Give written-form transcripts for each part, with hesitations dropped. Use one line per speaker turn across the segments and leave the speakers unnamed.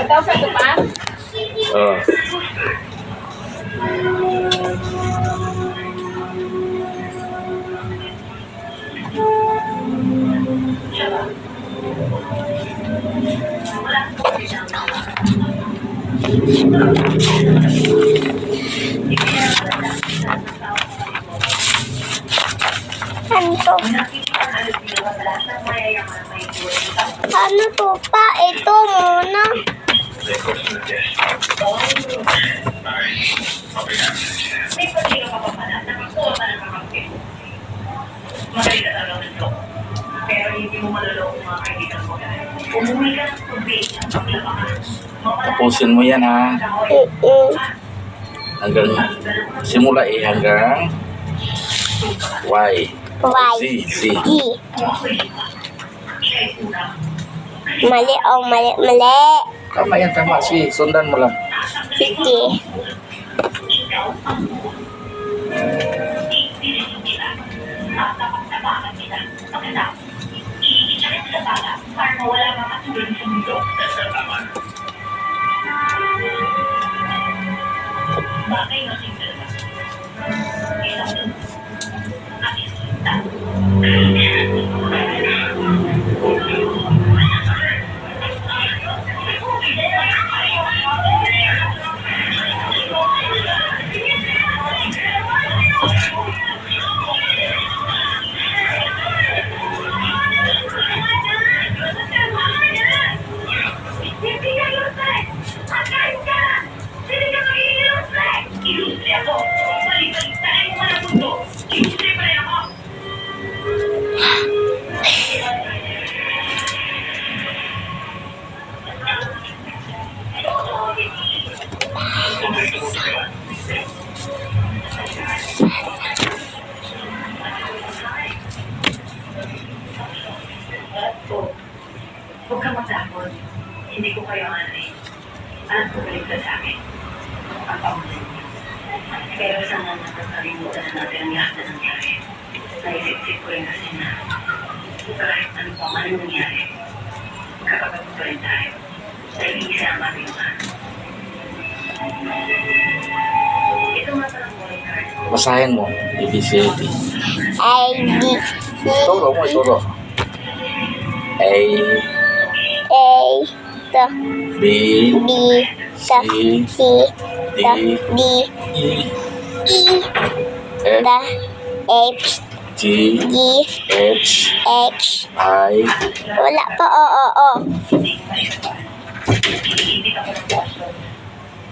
5,000 to pa?
Oh.
Ano to? Ano to pa? Ito muna.
Pero hindi mo maluloko mga kaibigan mo. Umuwi ka ng tubig ang paglabas.
Tapusin mo yan ha. Hanggang simula A hanggang Y.
Y.
C.
D. Mali o mali.
Tama yan, tama. C. Sundan mo lang.
Sige.
Para mawala mga tulad sa mundo. Bagay na single ka. Huwag kang matakot. Hindi ko kayo anay. Alam ko galing ka sa akin. Ang paunin niyo. Pero sana nakakalimutan na natin ang lahat na nangyari. Naisip-sip ko rin kasi na kahit ano pa man ang nangyari, kakapagod pa rin tayo. Dahil isa ang ating mga. Ito nga palang calling card ko.
Basahin mo. A, B, C, D.
I, D, C,
Ituro mo, ituro. A,
T,
B,
B,
C,
C,
D,
D,
E,
E,
F,
H,
G,
G,
H,
H.
I,
Wala pa, o.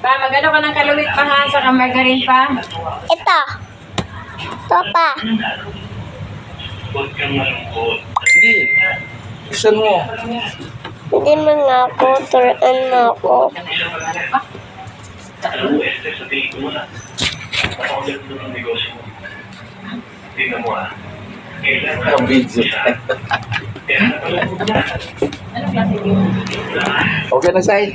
Pa, magano ka ng kaluwit pa ha, saka margarine pa.
Ito. Ito pa.
Huwag kang malungkot.
sige. Isan mo.
Hindi man nga ako. Turuan mo ako.
Alam mo, Esther, sa tingin ko muna. Napakaganda doon ang negosyo mo. Tingnan mo kailangan
Ang video.
Ano klase yun?
Okay na, Sai.